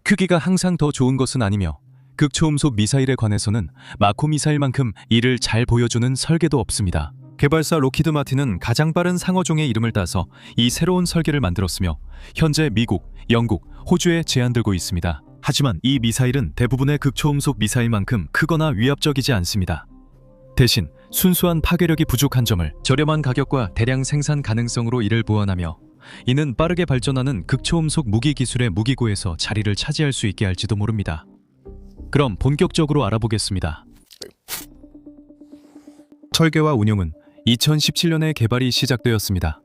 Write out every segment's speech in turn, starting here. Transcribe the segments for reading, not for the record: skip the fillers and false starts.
크기가 항상 더 좋은 것은 아니며 극초음속 미사일에 관해서는 마코 미사일만큼 이를 잘 보여주는 설계도 없습니다. 개발사 록히드 마틴은 가장 빠른 상어종의 이름을 따서 이 새로운 설계를 만들었으며 현재 미국, 영국, 호주에 제한되고 있습니다. 하지만 이 미사일은 대부분의 극초음속 미사일만큼 크거나 위압적이지 않습니다. 대신 순수한 파괴력이 부족한 점을 저렴한 가격과 대량 생산 가능성으로 이를 보완하며 이는 빠르게 발전하는 극초음속 무기 기술의 무기고에서 자리를 차지할 수 있게 할지도 모릅니다. 그럼 본격적으로 알아보겠습니다. 설계와 운용은 2017년에 개발이 시작되었습니다.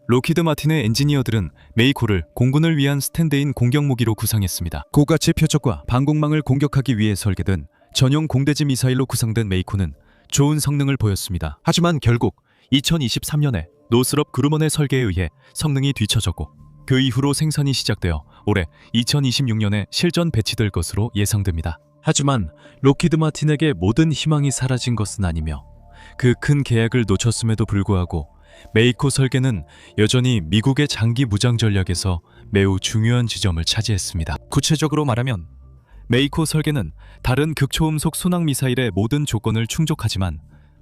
록히드 마틴의 엔지니어들은 메이코를 공군을 위한 스탠드인 공격무기로 구상했습니다. 고가치 표적과 방공망을 공격하기 위해 설계된 전용 공대지 미사일로 구성된 메이코는 좋은 성능을 보였습니다. 하지만 결국 2023년에 노스럽 그루먼의 설계에 의해 성능이 뒤처졌고 그 이후로 생산이 시작되어 올해 2026년에 실전 배치될 것으로 예상됩니다. 하지만 록히드 마틴에게 모든 희망이 사라진 것은 아니며 그 큰 계약을 놓쳤음에도 불구하고 메이코 설계는 여전히 미국의 장기 무장 전략에서 매우 중요한 지점을 차지했습니다. 구체적으로 말하면 메이코 설계는 다른 극초음속 순항 미사일의 모든 조건을 충족하지만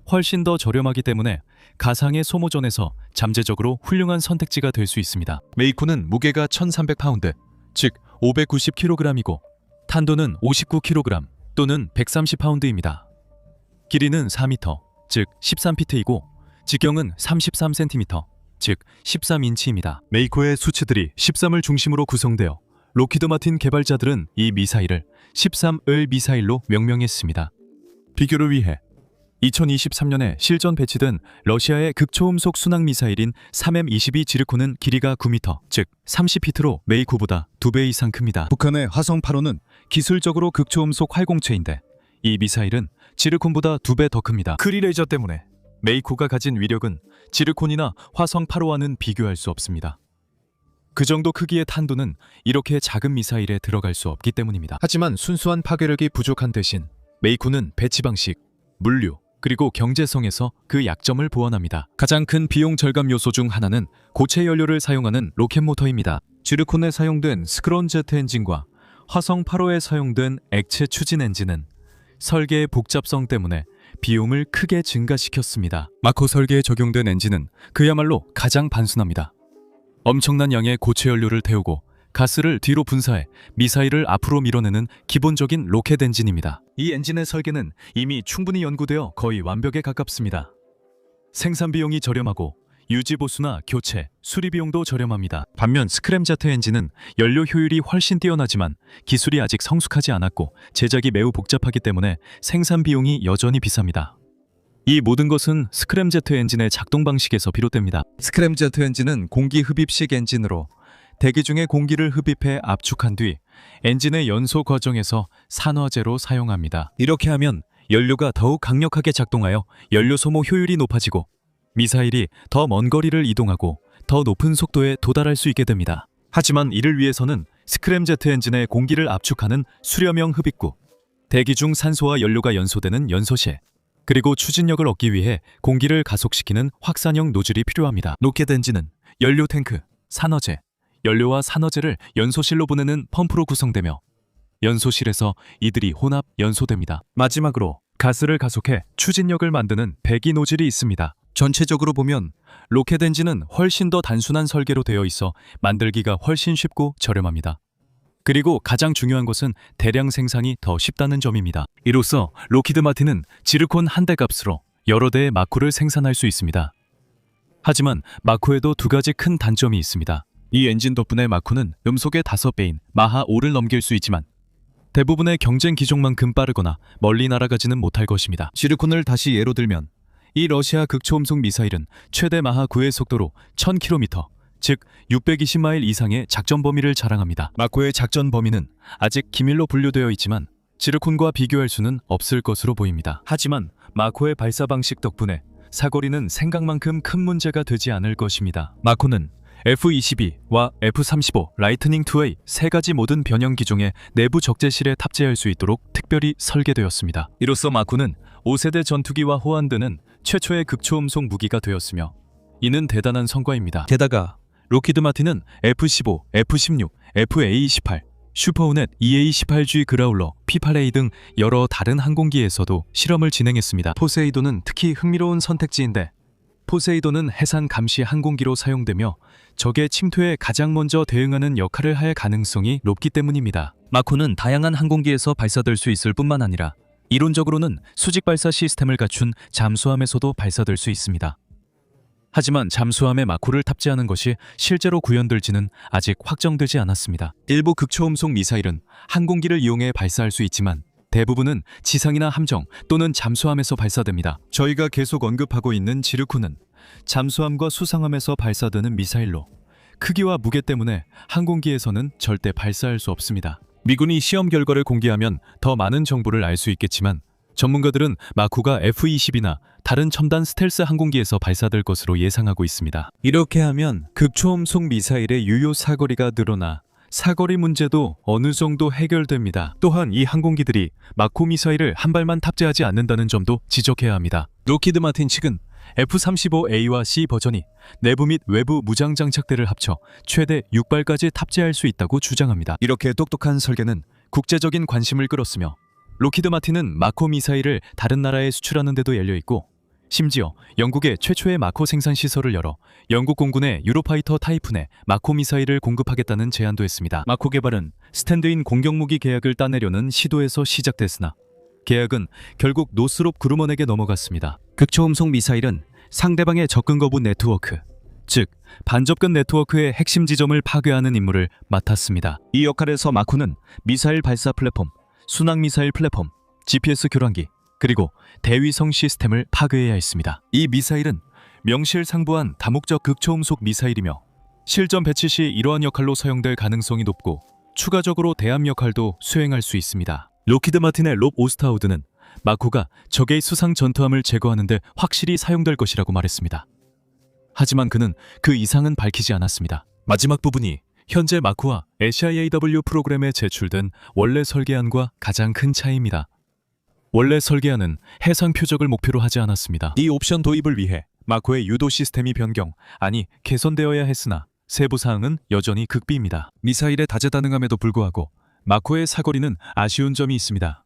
훨씬 더 저렴하기 때문에 가상의 소모전에서 잠재적으로 훌륭한 선택지가 될 수 있습니다. 메이코는 무게가 1300파운드, 즉 590kg이고 탄도는 59kg 또는 130파운드입니다. 길이는 4m, 즉 13피트이고 직경은 33cm, 즉 13인치입니다. 메이코의 수치들이 13을 중심으로 구성되어 록히드 마틴 개발자들은 이 미사일을 13을 미사일로 명명했습니다. 비교를 위해 2023년에 실전 배치된 러시아의 극초음속 순항 미사일인 3M22 지르콘은 길이가 9m, 즉 30피트로 메이코보다 2배 이상 큽니다. 북한의 화성 8호는 기술적으로 극초음속 활공체인데 이 미사일은 지르콘보다 2배 더 큽니다. 크리 레이저 때문에 메이코가 가진 위력은 지르콘이나 화성 8호와는 비교할 수 없습니다. 그 정도 크기의 탄도는 이렇게 작은 미사일에 들어갈 수 없기 때문입니다. 하지만 순수한 파괴력이 부족한 대신 메이코는 배치 방식, 물류, 그리고 경제성에서 그 약점을 보완합니다. 가장 큰 비용 절감 요소 중 하나는 고체 연료를 사용하는 로켓 모터입니다. 지르콘에 사용된 스크론제트 엔진과 화성 8호에 사용된 액체 추진 엔진은 설계의 복잡성 때문에 비용을 크게 증가시켰습니다. 마코 설계에 적용된 엔진은 그야말로 가장 단순합니다. 엄청난 양의 고체 연료를 태우고 가스를 뒤로 분사해 미사일을 앞으로 밀어내는 기본적인 로켓 엔진입니다. 이 엔진의 설계는 이미 충분히 연구되어 거의 완벽에 가깝습니다. 생산 비용이 저렴하고 유지 보수나 교체, 수리 비용도 저렴합니다. 반면 스크램제트 엔진은 연료 효율이 훨씬 뛰어나지만 기술이 아직 성숙하지 않았고 제작이 매우 복잡하기 때문에 생산 비용이 여전히 비쌉니다. 이 모든 것은 스크램제트 엔진의 작동 방식에서 비롯됩니다. 스크램제트 엔진은 공기 흡입식 엔진으로 대기 중에 공기를 흡입해 압축한 뒤 엔진의 연소 과정에서 산화제로 사용합니다. 이렇게 하면 연료가 더욱 강력하게 작동하여 연료 소모 효율이 높아지고 미사일이 더 먼 거리를 이동하고 더 높은 속도에 도달할 수 있게 됩니다. 하지만 이를 위해서는 스크램제트 엔진의 공기를 압축하는 수렴형 흡입구, 대기 중 산소와 연료가 연소되는 연소실, 그리고 추진력을 얻기 위해 공기를 가속시키는 확산형 노즐이 필요합니다. 로켓 엔진은 연료 탱크, 산화제, 연료와 산화제를 연소실로 보내는 펌프로 구성되며 연소실에서 이들이 혼합 연소됩니다. 마지막으로 가스를 가속해 추진력을 만드는 배기 노즐이 있습니다. 전체적으로 보면 로켓 엔진은 훨씬 더 단순한 설계로 되어 있어 만들기가 훨씬 쉽고 저렴합니다. 그리고 가장 중요한 것은 대량 생산이 더 쉽다는 점입니다. 이로써 록히드 마틴은 지르콘 한 대 값으로 여러 대의 마코를 생산할 수 있습니다. 하지만 마코에도 두 가지 큰 단점이 있습니다. 이 엔진 덕분에 마코는 음속의 5배인 마하 5를 넘길 수 있지만 대부분의 경쟁 기종만큼 빠르거나 멀리 날아가지는 못할 것입니다. 지르콘을 다시 예로 들면 이 러시아 극초음속 미사일은 최대 마하 9의 속도로 1000km, 즉 620마일 이상의 작전 범위를 자랑합니다. 마코의 작전 범위는 아직 기밀로 분류되어 있지만 지르콘과 비교할 수는 없을 것으로 보입니다. 하지만 마코의 발사 방식 덕분에 사거리는 생각만큼 큰 문제가 되지 않을 것입니다. 마코는 F-22와 F-35 라이트닝2의 세 가지 모든 변형 기종의 내부 적재실에 탑재할 수 있도록 특별히 설계되었습니다. 이로써 마코는 5세대 전투기와 호환되는 최초의 극초음속 무기가 되었으며 이는 대단한 성과입니다. 게다가 록히드 마틴은 F-15, F-16, FA-18, 슈퍼호넷, EA-18G 그라울러, P-8A 등 여러 다른 항공기에서도 실험을 진행했습니다. 포세이돈은 특히 흥미로운 선택지인데, 포세이돈은 해상 감시 항공기로 사용되며 적의 침투에 가장 먼저 대응하는 역할을 할 가능성이 높기 때문입니다. 마코는 다양한 항공기에서 발사될 수 있을 뿐만 아니라 이론적으로는 수직 발사 시스템을 갖춘 잠수함에서도 발사될 수 있습니다. 하지만 잠수함에 마코를 탑재하는 것이 실제로 구현될지는 아직 확정되지 않았습니다. 일부 극초음속 미사일은 항공기를 이용해 발사할 수 있지만 대부분은 지상이나 함정 또는 잠수함에서 발사됩니다. 저희가 계속 언급하고 있는 지르쿠는 잠수함과 수상함에서 발사되는 미사일로 크기와 무게 때문에 항공기에서는 절대 발사할 수 없습니다. 미군이 시험 결과를 공개하면 더 많은 정보를 알 수 있겠지만 전문가들은 마코가 F-20이나 다른 첨단 스텔스 항공기에서 발사될 것으로 예상하고 있습니다. 이렇게 하면 극초음속 미사일의 유효 사거리가 늘어나 사거리 문제도 어느 정도 해결됩니다. 또한 이 항공기들이 마코 미사일을 한 발만 탑재하지 않는다는 점도 지적해야 합니다. 로키드 마틴 측은 F-35A와 C 버전이 내부 및 외부 무장 장착대를 합쳐 최대 6발까지 탑재할 수 있다고 주장합니다. 이렇게 똑똑한 설계는 국제적인 관심을 끌었으며 로키드 마틴은 마코 미사일을 다른 나라에 수출하는 데도 열려있고 심지어 영국의 최초의 마코 생산 시설을 열어 영국 공군의 유로파이터 타이푼에 마코 미사일을 공급하겠다는 제안도 했습니다. 마코 개발은 스탠드인 공격무기 계약을 따내려는 시도에서 시작됐으나 계약은 결국 노스롭 그루먼에게 넘어갔습니다. 극초음속 미사일은 상대방의 접근 거부 네트워크, 즉 반접근 네트워크의 핵심 지점을 파괴하는 임무를 맡았습니다. 이 역할에서 마코는 미사일 발사 플랫폼, 순항 미사일 플랫폼, GPS 교란기, 그리고 대위성 시스템을 파괴해야 했습니다. 이 미사일은 명실상부한 다목적 극초음속 미사일이며 실전 배치 시 이러한 역할로 사용될 가능성이 높고 추가적으로 대함 역할도 수행할 수 있습니다. 로키드 마틴의 롭 오스트하우드는 마코가 적의 수상 전투함을 제거하는 데 확실히 사용될 것이라고 말했습니다. 하지만 그는 그 이상은 밝히지 않았습니다. 마지막 부분이 현재 마코와 SIAW 프로그램에 제출된 원래 설계안과 가장 큰 차이입니다. 원래 설계안은 해상 표적을 목표로 하지 않았습니다. 이 옵션 도입을 위해 마코의 유도 시스템이 변경, 아니 개선되어야 했으나 세부 사항은 여전히 극비입니다. 미사일의 다재다능함에도 불구하고 마코의 사거리는 아쉬운 점이 있습니다.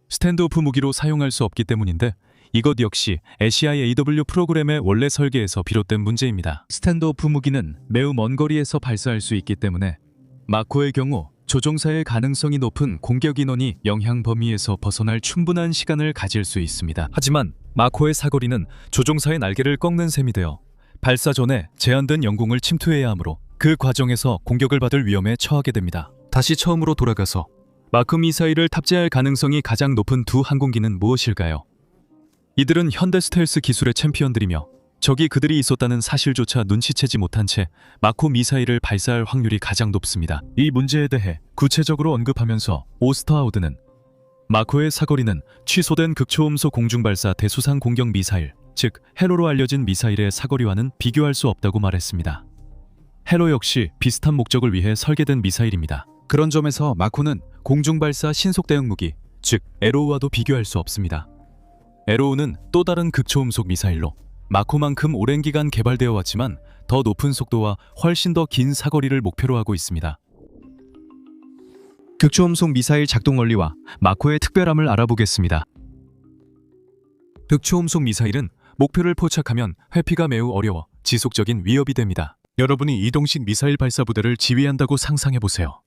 스탠드오프 무기로 사용할 수 없기 때문인데 이것 역시 SIAW 프로그램의 원래 설계에서 비롯된 문제입니다. 스탠드오프 무기는 매우 먼 거리에서 발사할 수 있기 때문에 마코의 경우 조종사의 가능성이 높은 공격 인원이 영향 범위에서 벗어날 충분한 시간을 가질 수 있습니다. 하지만 마코의 사거리는 조종사의 날개를 꺾는 셈이 되어 발사 전에 제한된 영공을 침투해야 하므로 그 과정에서 공격을 받을 위험에 처하게 됩니다. 다시 처음으로 돌아가서 마크 미사일을 탑재할 가능성이 가장 높은 두 항공기는 무엇일까요? 이들은 현대 스텔스 기술의 챔피언들이며 적이 그들이 있었다는 사실조차 눈치채지 못한 채 마코 미사일을 발사할 확률이 가장 높습니다. 이 문제에 대해 구체적으로 언급하면서 오스터하우드는 마코의 사거리는 취소된 극초음속 공중발사 대수상 공격 미사일, 즉 헬로로 알려진 미사일의 사거리와는 비교할 수 없다고 말했습니다. 헬로 역시 비슷한 목적을 위해 설계된 미사일입니다. 그런 점에서 마코는 공중발사 신속 대응 무기, 즉 에로우와도 비교할 수 없습니다. 에로우는 또 다른 극초음속 미사일로 마코만큼 오랜 기간 개발되어 왔지만 더 높은 속도와 훨씬 더 긴 사거리를 목표로 하고 있습니다. 극초음속 미사일 작동 원리와 마코의 특별함을 알아보겠습니다. 극초음속 미사일은 목표를 포착하면 회피가 매우 어려워 지속적인 위협이 됩니다. 여러분이 이동식 미사일 발사 부대를 지휘한다고 상상해보세요.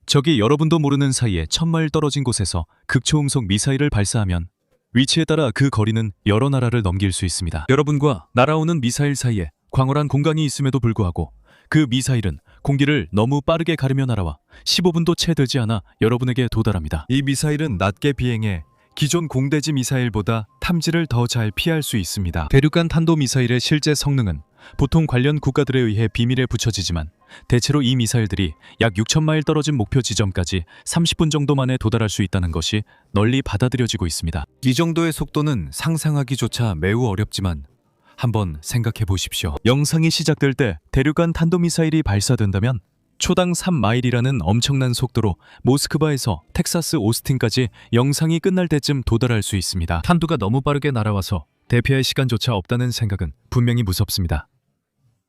적이 여러분도 모르는 사이에 1000마일 떨어진 곳에서 극초음속 미사일을 발사하면 위치에 따라 그 거리는 여러 나라를 넘길 수 있습니다. 여러분과 날아오는 미사일 사이에 광활한 공간이 있음에도 불구하고 그 미사일은 공기를 너무 빠르게 가르며 날아와 15분도 채 되지 않아 여러분에게 도달합니다. 이 미사일은 낮게 비행해 기존 공대지 미사일보다 탐지를 더 잘 피할 수 있습니다. 대륙간 탄도미사일의 실제 성능은 보통 관련 국가들에 의해 비밀에 붙여지지만 대체로 이 미사일들이 약 6000마일 떨어진 목표 지점까지 30분 정도 만에 도달할 수 있다는 것이 널리 받아들여지고 있습니다. 이 정도의 속도는 상상하기조차 매우 어렵지만 한번 생각해 보십시오. 영상이 시작될 때 대륙간 탄도미사일이 발사된다면 초당 3마일이라는 엄청난 속도로 모스크바에서 텍사스 오스틴까지 영상이 끝날 때쯤 도달할 수 있습니다. 탄두가 너무 빠르게 날아와서 대피할 시간조차 없다는 생각은 분명히 무섭습니다.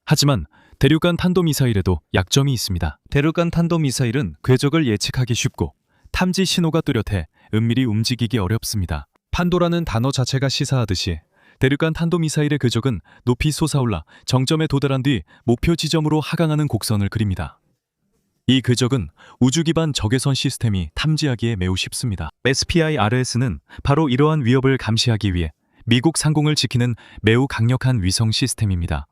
하지만 대륙간 탄도미사일에도 약점이 있습니다. 대륙간 탄도미사일은 궤적을 예측하기 쉽고 탐지 신호가 뚜렷해 은밀히 움직이기 어렵습니다. 판도라는 단어 자체가 시사하듯이 대륙간 탄도미사일의 궤적은 높이 솟아올라 정점에 도달한 뒤 목표 지점으로 하강하는 곡선을 그립니다. 이 궤적은 우주 기반 적외선 시스템이 탐지하기에 매우 쉽습니다. SPI-RS는 바로 이러한 위협을 감시하기 위해 미국 상공을 지키는 매우 강력한 위성 시스템입니다.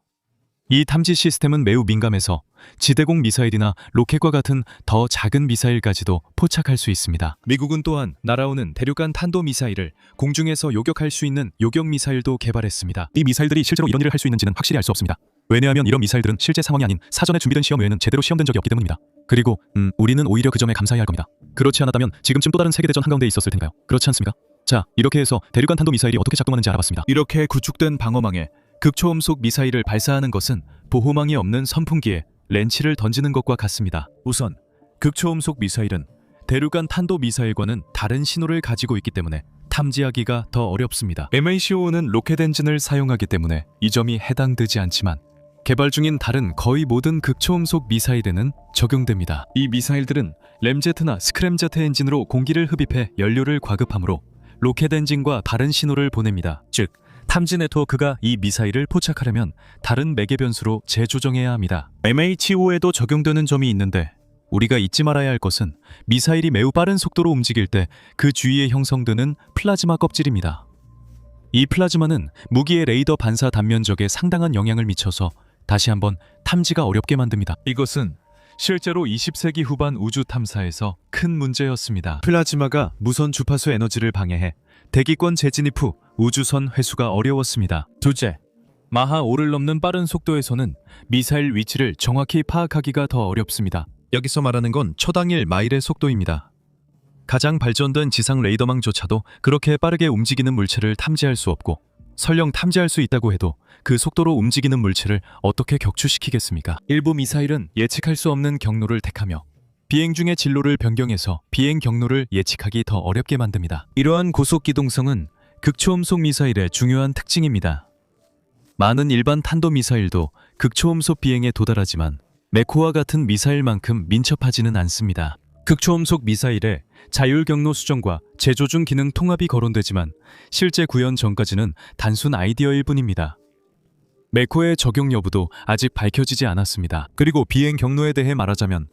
이 탐지 시스템은 매우 민감해서 지대공 미사일이나 로켓과 같은 더 작은 미사일까지도 포착할 수 있습니다. 미국은 또한 날아오는 대륙간 탄도미사일을 공중에서 요격할 수 있는 요격 미사일도 개발했습니다. 이 미사일들이 실제로 이런 일을 할 수 있는지는 확실히 알 수 없습니다. 왜냐하면 이런 미사일들은 실제 상황이 아닌 사전에 준비된 시험 외에는 제대로 시험된 적이 없기 때문입니다. 그리고 우리는 오히려 그 점에 감사해야 할 겁니다. 그렇지 않았다면 지금쯤 또 다른 세계대전 한가운데 있었을 텐가요? 그렇지 않습니까? 자, 이렇게 해서 대륙간 탄도미사일이 어떻게 작동하는지 알아봤습니다. 이렇게 구축된 방어망에 극초음속 미사일을 발사하는 것은 보호망이 없는 선풍기에 렌치를 던지는 것과 같습니다. 우선 극초음속 미사일은 대륙간 탄도미사일과는 다른 신호를 가지고 있기 때문에 탐지하기가 더 어렵습니다. MACO는 로켓 엔진을 사용하기 때문에 이 점이 해당되지 않지만 개발 중인 다른 거의 모든 극초음속 미사일에는 적용됩니다. 이 미사일들은 램제트나 스크램제트 엔진으로 공기를 흡입해 연료를 과급하므로 로켓 엔진과 다른 신호를 보냅니다. 즉, 탐지 네트워크가 이 미사일을 포착하려면 다른 매개 변수로 재조정해야 합니다. MACO에도 적용되는 점이 있는데 우리가 잊지 말아야 할 것은 미사일이 매우 빠른 속도로 움직일 때 그 주위에 형성되는 플라즈마 껍질입니다. 이 플라즈마는 무기의 레이더 반사 단면적에 상당한 영향을 미쳐서 다시 한번 탐지가 어렵게 만듭니다. 이것은 실제로 20세기 후반 우주 탐사에서 큰 문제였습니다. 플라즈마가 무선 주파수 에너지를 방해해 대기권 재진입 후 우주선 회수가 어려웠습니다. 둘째, 마하 5를 넘는 빠른 속도에서는 미사일 위치를 정확히 파악하기가 더 어렵습니다. 여기서 말하는 건 초당일 마일의 속도입니다. 가장 발전된 지상 레이더망조차도 그렇게 빠르게 움직이는 물체를 탐지할 수 없고 설령 탐지할 수 있다고 해도 그 속도로 움직이는 물체를 어떻게 격추시키겠습니까? 일부 미사일은 예측할 수 없는 경로를 택하며 비행 중의 진로를 변경해서 비행 경로를 예측하기 더 어렵게 만듭니다. 이러한 고속 기동성은 극초음속 미사일의 중요한 특징입니다. 많은 일반 탄도미사일도 극초음속 비행에 도달하지만 메코와 같은 미사일만큼 민첩하지는 않습니다. 극초음속 미사일에 자율 경로 수정과 재조준 기능 통합이 거론되지만 실제 구현 전까지는 단순 아이디어일 뿐입니다. 메코의 적용 여부도 아직 밝혀지지 않았습니다. 그리고 비행 경로에 대해 말하자면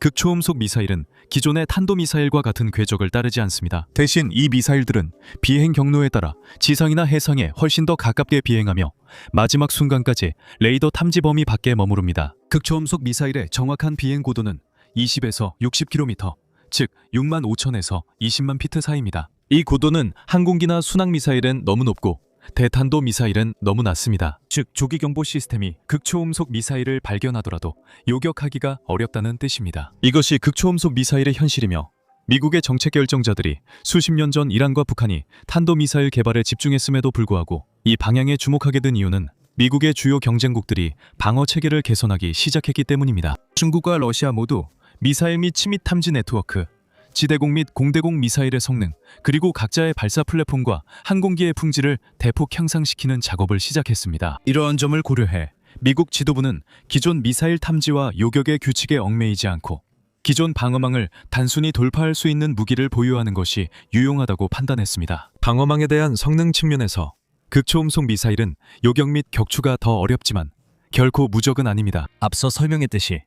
극초음속 미사일은 기존의 탄도미사일과 같은 궤적을 따르지 않습니다. 대신 이 미사일들은 비행 경로에 따라 지상이나 해상에 훨씬 더 가깝게 비행하며 마지막 순간까지 레이더 탐지 범위 밖에 머무릅니다. 극초음속 미사일의 정확한 비행 고도는 20에서 60km, 즉 6만 5천에서 20만 피트 사이입니다. 이 고도는 항공기나 순항미사일은 너무 높고 대탄도 미사일은 너무 낮습니다. 즉 조기경보 시스템이 극초음속 미사일을 발견하더라도 요격하기가 어렵다는 뜻입니다. 이것이 극초음속 미사일의 현실이며 미국의 정책 결정자들이 수십 년 전 이란과 북한이 탄도미사일 개발에 집중했음에도 불구하고 이 방향에 주목하게 된 이유는 미국의 주요 경쟁국들이 방어 체계를 개선하기 시작했기 때문입니다. 중국과 러시아 모두 미사일 및 침입 탐지 네트워크, 지대공 및 공대공 미사일의 성능, 그리고 각자의 발사 플랫폼과 항공기의 품질을 대폭 향상시키는 작업을 시작했습니다. 이러한 점을 고려해 미국 지도부는 기존 미사일 탐지와 요격의 규칙에 얽매이지 않고 기존 방어망을 단순히 돌파할 수 있는 무기를 보유하는 것이 유용하다고 판단했습니다. 방어망에 대한 성능 측면에서 극초음속 미사일은 요격 및 격추가 더 어렵지만 결코 무적은 아닙니다. 앞서 설명했듯이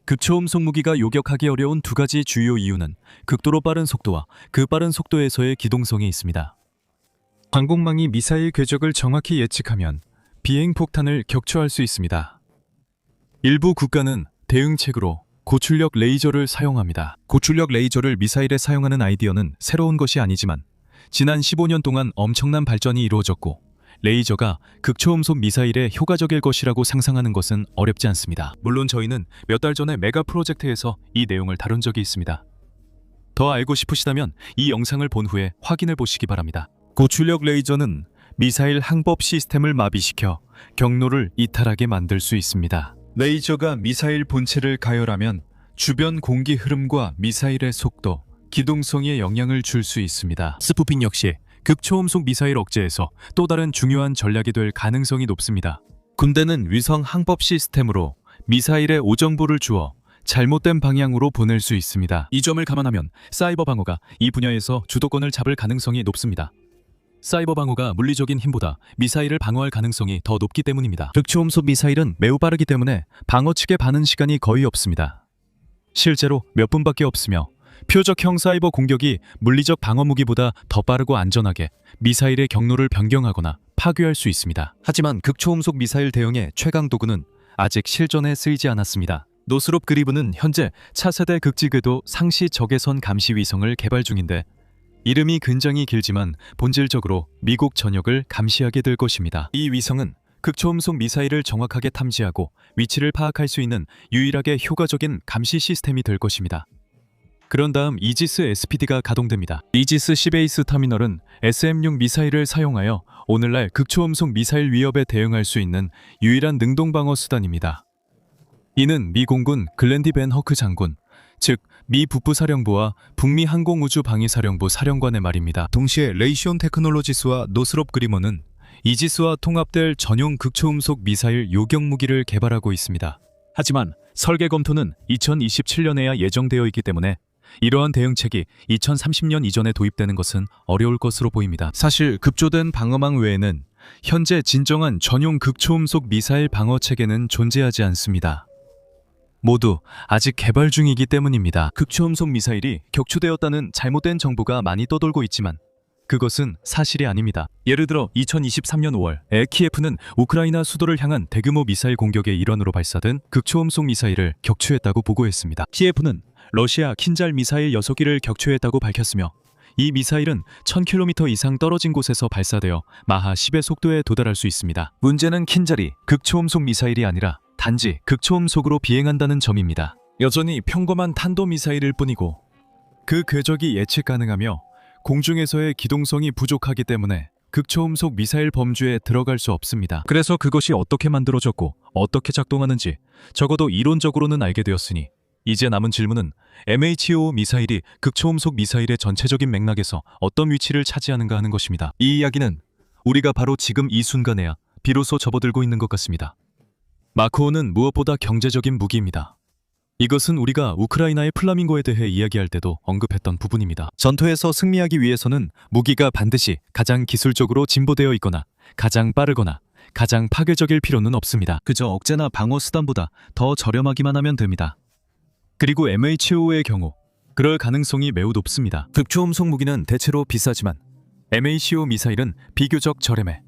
극초음속 무기가 요격하기 어려운 두 가지 주요 이유는 극도로 빠른 속도와 그 빠른 속도에서의 기동성이 있습니다. 항공망이 미사일 궤적을 정확히 예측하면 비행 폭탄을 격추할 수 있습니다. 일부 국가는 대응책으로 고출력 레이저를 사용합니다. 고출력 레이저를 미사일에 사용하는 아이디어는 새로운 것이 아니지만 지난 15년 동안 엄청난 발전이 이루어졌고 레이저가 극초음속 미사일에 효과적일 것이라고 상상하는 것은 어렵지 않습니다. 물론 저희는 몇 달 전에 메가 프로젝트에서 이 내용을 다룬 적이 있습니다. 더 알고 싶으시다면 이 영상을 본 후에 확인해 보시기 바랍니다. 고출력 레이저는 미사일 항법 시스템을 마비시켜 경로를 이탈하게 만들 수 있습니다. 레이저가 미사일 본체를 가열하면 주변 공기 흐름과 미사일의 속도, 기동성에 영향을 줄 수 있습니다. 스푸핑 역시 극초음속 미사일 억제에서 또 다른 중요한 전략이 될 가능성이 높습니다. 군대는 위성 항법 시스템으로 미사일에 오정보를 주어 잘못된 방향으로 보낼 수 있습니다. 이 점을 감안하면 사이버 방어가 이 분야에서 주도권을 잡을 가능성이 높습니다. 사이버 방어가 물리적인 힘보다 미사일을 방어할 가능성이 더 높기 때문입니다. 극초음속 미사일은 매우 빠르기 때문에 방어 측의 반응 시간이 거의 없습니다. 실제로 몇 분밖에 없으며 표적형 사이버 공격이 물리적 방어 무기보다 더 빠르고 안전하게 미사일의 경로를 변경하거나 파괴할 수 있습니다. 하지만 극초음속 미사일 대응의 최강 도구는 아직 실전에 쓰이지 않았습니다. 노스롭 그리브는 현재 차세대 극지궤도 상시 적외선 감시 위성을 개발 중인데 이름이 굉장히 길지만 본질적으로 미국 전역을 감시하게 될 것입니다. 이 위성은 극초음속 미사일을 정확하게 탐지하고 위치를 파악할 수 있는 유일하게 효과적인 감시 시스템이 될 것입니다. 그런 다음 이지스 SPD가 가동됩니다. 이지스 시베이스 터미널은 SM-6 미사일을 사용하여 오늘날 극초음속 미사일 위협에 대응할 수 있는 유일한 능동방어 수단입니다. 이는 미 공군 글랜디 벤 허크 장군, 즉 미 북부사령부와 북미 항공우주방위사령부 사령관의 말입니다. 동시에 레이시온 테크놀로지스와 노스롭 그리머는 이지스와 통합될 전용 극초음속 미사일 요격 무기를 개발하고 있습니다. 하지만 설계 검토는 2027년에야 예정되어 있기 때문에 이러한 대응책이 2030년 이전에 도입되는 것은 어려울 것으로 보입니다. 사실 급조된 방어망 외에는 현재 진정한 전용 극초음속 미사일 방어 체계는 존재하지 않습니다. 모두 아직 개발 중이기 때문입니다. 극초음속 미사일이 격추되었다는 잘못된 정보가 많이 떠돌고 있지만 그것은 사실이 아닙니다. 예를 들어 2023년 5월 키예프는 우크라이나 수도를 향한 대규모 미사일 공격의 일환으로 발사된 극초음속 미사일을 격추했다고 보고했습니다. 키예프는 러시아 킨잘 미사일 6기를 격추했다고 밝혔으며 이 미사일은 1000km 이상 떨어진 곳에서 발사되어 마하 10의 속도에 도달할 수 있습니다. 문제는 킨잘이 극초음속 미사일이 아니라 단지 극초음속으로 비행한다는 점입니다. 여전히 평범한 탄도미사일일 뿐이고 그 궤적이 예측 가능하며 공중에서의 기동성이 부족하기 때문에 극초음속 미사일 범주에 들어갈 수 없습니다. 그래서 그것이 어떻게 만들어졌고 어떻게 작동하는지 적어도 이론적으로는 알게 되었으니 이제 남은 질문은 MH-25 미사일이 극초음속 미사일의 전체적인 맥락에서 어떤 위치를 차지하는가 하는 것입니다. 이 이야기는 우리가 바로 지금 이 순간에야 비로소 접어들고 있는 것 같습니다. 마크5는 무엇보다 경제적인 무기입니다. 이것은 우리가 우크라이나의 플라밍고에 대해 이야기할 때도 언급했던 부분입니다. 전투에서 승리하기 위해서는 무기가 반드시 가장 기술적으로 진보되어 있거나 가장 빠르거나 가장 파괴적일 필요는 없습니다. 그저 억제나 방어 수단보다 더 저렴하기만 하면 됩니다. 그리고 MH-25의 경우 그럴 가능성이 매우 높습니다. 극초음속 무기는 대체로 비싸지만 MH-25 미사일은 비교적 저렴해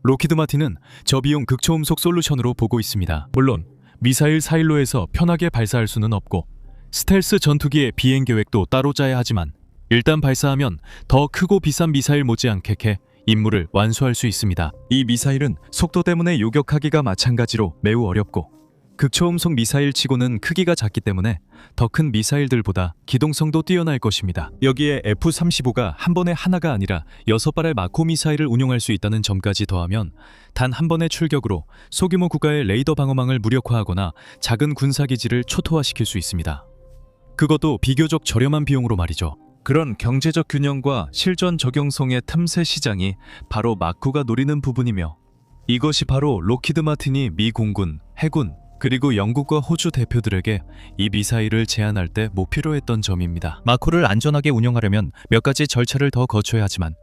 로키드 마틴은 저비용 극초음속 솔루션으로 보고 있습니다. 물론 미사일 사일로에서 편하게 발사할 수는 없고 스텔스 전투기의 비행 계획도 따로 짜야 하지만 일단 발사하면 더 크고 비싼 미사일 못지않게 임무를 완수할 수 있습니다. 이 미사일은 속도 때문에 요격하기가 마찬가지로 매우 어렵고 극초음속 미사일 치고는 크기가 작기 때문에 더 큰 미사일들보다 기동성도 뛰어날 것입니다. 여기에 F-35가 한 번에 하나가 아니라 6발의 마코 미사일을 운용할 수 있다는 점까지 더하면 단 한 번의 출격으로 소규모 국가의 레이더 방어망을 무력화하거나 작은 군사기지를 초토화시킬 수 있습니다. 그것도 비교적 저렴한 비용으로 말이죠. 그런 경제적 균형과 실전 적용성의 틈새 시장이 바로 마코가 노리는 부분이며 이것이 바로 로키드 마틴이 미 공군, 해군, 그리고 영국과 호주 대표들에게 이 미사일을 제안할 때 목표로 했던 점입니다. 마코를 안전하게 운영하려면 몇 가지 절차를 더 거쳐야 하지만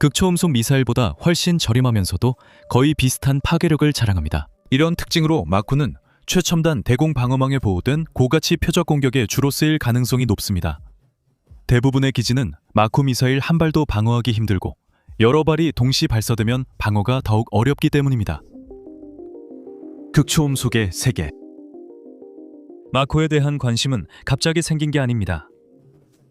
극초음속 미사일보다 훨씬 저렴하면서도 거의 비슷한 파괴력을 자랑합니다. 이런 특징으로 마코는 최첨단 대공 방어망에 보호된 고가치 표적 공격에 주로 쓰일 가능성이 높습니다. 대부분의 기지는 마코 미사일 한 발도 방어하기 힘들고 여러 발이 동시 발사되면 방어가 더욱 어렵기 때문입니다. 극초음속의 세계. 마코에 대한 관심은 갑자기 생긴 게 아닙니다.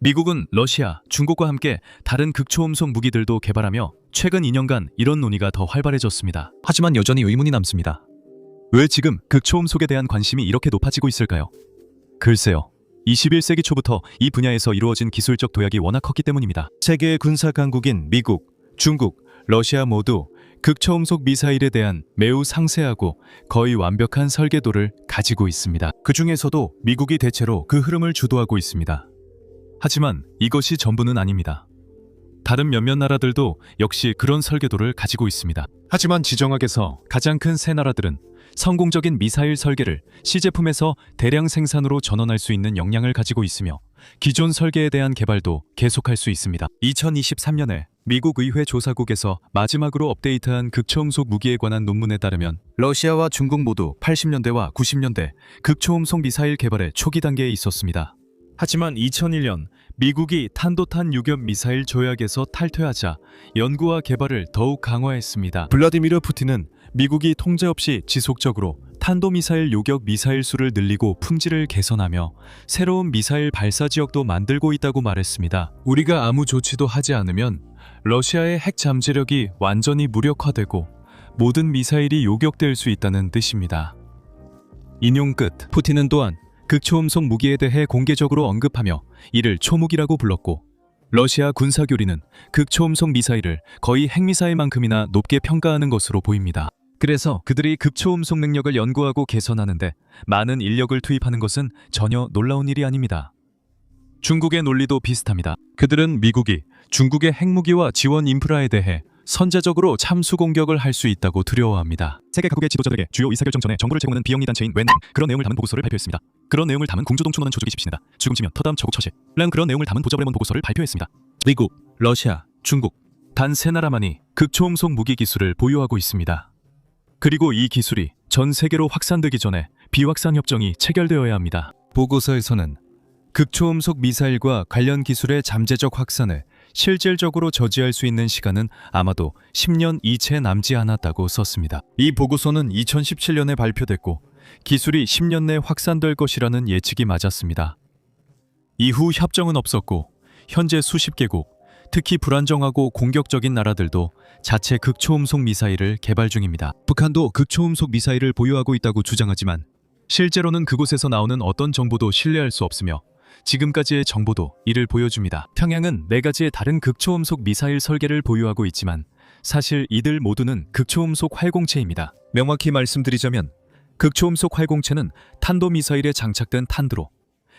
미국은 러시아, 중국과 함께 다른 극초음속 무기들도 개발하며 최근 2년간 이런 논의가 더 활발해졌습니다. 하지만 여전히 의문이 남습니다. 왜 지금 극초음속에 대한 관심이 이렇게 높아지고 있을까요? 글쎄요. 21세기 초부터 이 분야에서 이루어진 기술적 도약이 워낙 컸기 때문입니다. 세계의 군사 강국인 미국, 중국, 러시아 모두 극초음속 미사일에 대한 매우 상세하고 거의 완벽한 설계도를 가지고 있습니다. 그 중에서도 미국이 대체로 그 흐름을 주도하고 있습니다. 하지만 이것이 전부는 아닙니다. 다른 몇몇 나라들도 역시 그런 설계도를 가지고 있습니다. 하지만 지정학에서 가장 큰 세 나라들은 성공적인 미사일 설계를 시제품에서 대량 생산으로 전환할 수 있는 역량을 가지고 있으며 기존 설계에 대한 개발도 계속할 수 있습니다. 2023년에 미국 의회 조사국에서 마지막으로 업데이트한 극초음속 무기에 관한 논문에 따르면 러시아와 중국 모두 80년대와 90년대 극초음속 미사일 개발의 초기 단계에 있었습니다. 하지만 2001년 미국이 탄도탄 유격 미사일 조약에서 탈퇴하자 연구와 개발을 더욱 강화했습니다. 블라디미르 푸틴은 미국이 통제 없이 지속적으로 탄도미사일 요격 미사일 수를 늘리고 품질을 개선하며 새로운 미사일 발사 지역도 만들고 있다고 말했습니다. 우리가 아무 조치도 하지 않으면 러시아의 핵 잠재력이 완전히 무력화되고 모든 미사일이 요격될 수 있다는 뜻입니다. 인용 끝. 푸틴은 또한 극초음속 무기에 대해 공개적으로 언급하며 이를 초무기라고 불렀고 러시아 군사교리는 극초음속 미사일을 거의 핵미사일만큼이나 높게 평가하는 것으로 보입니다. 그래서 그들이 극초음속 능력을 연구하고 개선하는데 많은 인력을 투입하는 것은 전혀 놀라운 일이 아닙니다. 중국의 논리도 비슷합니다. 그들은 미국이 중국의 핵무기와 지원 인프라에 대해 선제적으로 참수 공격을 할 수 있다고 두려워합니다. 세계 각국의 지도자들에게 주요 의사결정 전에 정보를 제공하는 비영리 단체인 웬 그런 내용을 담은 보고서를 발표했습니다. 그런 내용을 담은 공조동 추노는 조직이 집신이다. 죽음치면 터다음 저국 처실 랑 그런 내용을 담은 보저브레몬 보고서를 발표했습니다. 미국, 러시아, 중국 단 세 나라만이 극초음속 무기 기술을 보유하고 있습니다. 그리고 이 기술이 전 세계로 확산되기 전에 비확산 협정이 체결되어야 합니다. 보고서에서는 극초음속 미사일과 관련 기술의 잠재적 확산을 실질적으로 저지할 수 있는 시간은 아마도 10년 이채 남지 않았다고 썼습니다. 이 보고서는 2017년에 발표됐고 기술이 10년 내 확산될 것이라는 예측이 맞았습니다. 이후 협정은 없었고 현재 수십 개국, 특히 불안정하고 공격적인 나라들도 자체 극초음속 미사일을 개발 중입니다. 북한도 극초음속 미사일을 보유하고 있다고 주장하지만 실제로는 그곳에서 나오는 어떤 정보도 신뢰할 수 없으며 지금까지의 정보도 이를 보여줍니다. 평양은 4가지의 다른 극초음속 미사일 설계를 보유하고 있지만 사실 이들 모두는 극초음속 활공체입니다. 명확히 말씀드리자면 극초음속 활공체는 탄도미사일에 장착된 탄두로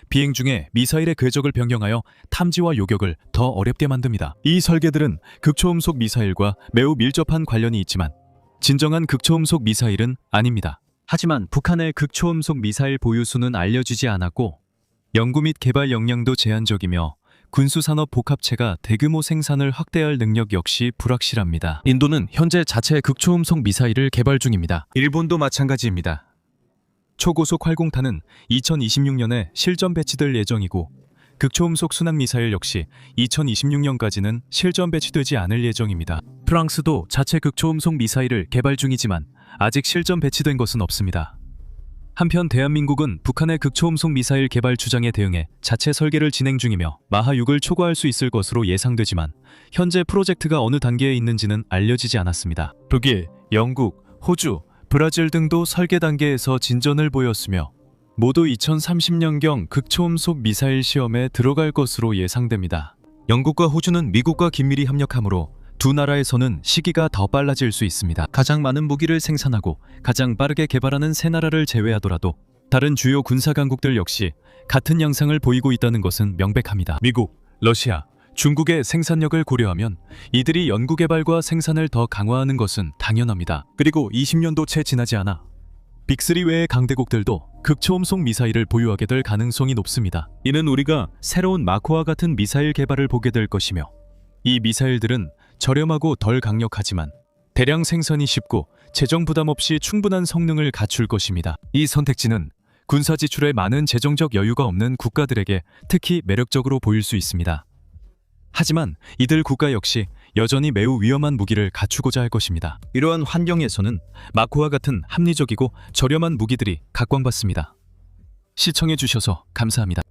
비행 중에 미사일의 궤적을 변경하여 탐지와 요격을 더 어렵게 만듭니다. 이 설계들은 극초음속 미사일과 매우 밀접한 관련이 있지만 진정한 극초음속 미사일은 아닙니다. 하지만 북한의 극초음속 미사일 보유수는 알려지지 않았고 연구 및 개발 역량도 제한적이며 군수산업 복합체가 대규모 생산을 확대할 능력 역시 불확실합니다. 인도는 현재 자체 극초음속 미사일을 개발 중입니다. 일본도 마찬가지입니다. 초고속 활공탄은 2026년에 실전 배치될 예정이고 극초음속 순항미사일 역시 2026년까지는 실전 배치되지 않을 예정입니다. 프랑스도 자체 극초음속 미사일을 개발 중이지만 아직 실전 배치된 것은 없습니다. 한편 대한민국은 북한의 극초음속 미사일 개발 주장에 대응해 자체 설계를 진행 중이며 마하 6을 초과할 수 있을 것으로 예상되지만 현재 프로젝트가 어느 단계에 있는지는 알려지지 않았습니다. 독일, 영국, 호주, 브라질 등도 설계 단계에서 진전을 보였으며 모두 2030년경 극초음속 미사일 시험에 들어갈 것으로 예상됩니다. 영국과 호주는 미국과 긴밀히 협력하므로 두 나라에서는 시기가 더 빨라질 수 있습니다. 가장 많은 무기를 생산하고 가장 빠르게 개발하는 세 나라를 제외하더라도 다른 주요 군사 강국들 역시 같은 양상을 보이고 있다는 것은 명백합니다. 미국, 러시아, 중국의 생산력을 고려하면 이들이 연구개발과 생산을 더 강화하는 것은 당연합니다. 그리고 20년도 채 지나지 않아 빅3 외의 강대국들도 극초음속 미사일을 보유하게 될 가능성이 높습니다. 이는 우리가 새로운 마코와 같은 미사일 개발을 보게 될 것이며 이 미사일들은 저렴하고 덜 강력하지만 대량 생산이 쉽고 재정 부담 없이 충분한 성능을 갖출 것입니다. 이 선택지는 군사 지출에 많은 재정적 여유가 없는 국가들에게 특히 매력적으로 보일 수 있습니다. 하지만 이들 국가 역시 여전히 매우 위험한 무기를 갖추고자 할 것입니다. 이러한 환경에서는 마코와 같은 합리적이고 저렴한 무기들이 각광받습니다. 시청해주셔서 감사합니다.